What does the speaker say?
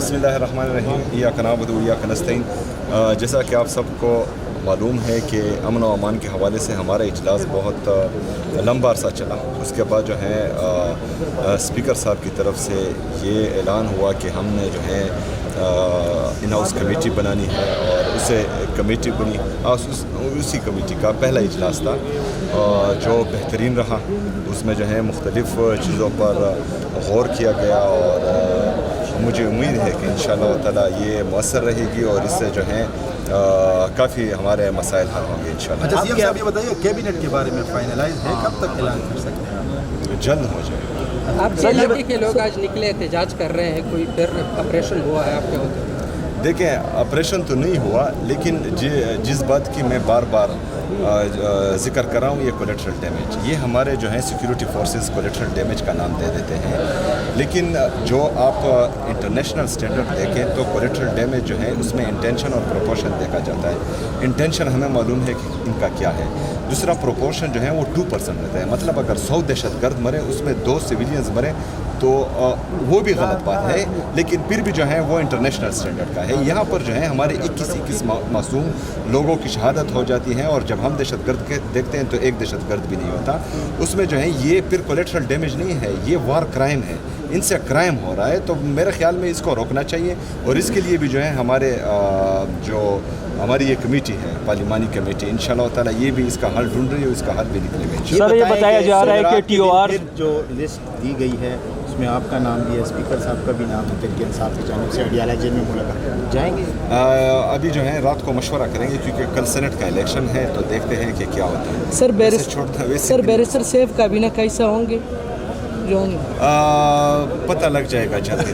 बिस्मिल्लाहिर्रहमानिर्रहीम इय्याका नअबुदु व इय्याका नस्तईन। जैसा कि आप सबको मालूम है कि अमन व अमान के हवाले से हमारा इजलास बहुत लंबा अरसा चला। उसके बाद जो है स्पीकर साहब की तरफ से ये ऐलान हुआ कि हमने जो है इन हाउस कमेटी बनानी है और उससे कमेटी बनी। उसी कमेटी का पहला इजलास था जो बेहतरीन रहा। उसमें जो है मुख्तलिफ़ चीज़ों पर गौर किया गया और मुझे उम्मीद है कि इंशाअल्लाह ताला ये मौसर रहेगी और इससे जो है काफ़ी हमारे मसाइल हल होंगे इंशाअल्लाह। अच्छा सीएम साहब ये बताइए कैबिनेट के बारे में फाइनलाइज है, कब तक ऐलान कर सकते हैं? जल्द हो जाएगा। आप इलाके के लोग आज निकले एहतजाज कर रहे हैं, कोई फिर ऑपरेशन हुआ है आपके होते? देखें, ऑपरेशन तो नहीं हुआ, लेकिन जिस बात की मैं बार बार ज़िक्र कर रहा हूँ, ये कोलेटरल डैमेज, ये हमारे जो है सिक्योरिटी फोर्सेस कोलेटरल डैमेज का नाम दे देते हैं। लेकिन जो आप इंटरनेशनल स्टैंडर्ड देखें तो कोलेटरल डैमेज जो है उसमें इंटेंशन और प्रोपोर्शन देखा जाता है। इंटेंशन हमें मालूम है कि इनका क्या है। दूसरा प्रोपोर्शन जो है वो 2% रहता है। मतलब अगर 100 दहशतगर्द मरे उसमें 2 सिविलियंस मरे तो वो भी गलत बात है, लेकिन फिर भी जो है वो इंटरनेशनल स्टैंडर्ड का है। यहाँ पर जो है हमारे 21 मासूम लोगों की शहादत हो जाती है और जब हम दहशतगर्द के देखते हैं तो एक दहशतगर्द भी नहीं होता। उसमें जो है ये फिर कोलेटरल डैमेज नहीं है, ये वार क्राइम है, इनसे क्राइम हो रहा है। तो मेरे ख्याल में इसको रोकना चाहिए और इसके लिए भी जो है हमारे जो हमारी ये कमेटी है पार्लिमानी कमेटी, इंशाअल्लाह ताला ये भी इसका हल ढूंढ रही है, इसका हल भी निकलेगा। सर ये बताया जा रहा है कि टीओआर जो लिस्ट दी गई है उसमें आपका नाम भी है, स्पीकर साहब का भी नाम है, तहरीक इंसाफ की जानिब से अडियाला जेल में मुलाकात जाएंगे। अभी जो है रात को मशवरा करेंगे क्योंकि कल सेनेट का इलेक्शन है, तो देखते हैं कि क्या होता है। सर बैरिस्टर सैफ काबीना कैसा होंगे जो पता लग जाएगा जल्द।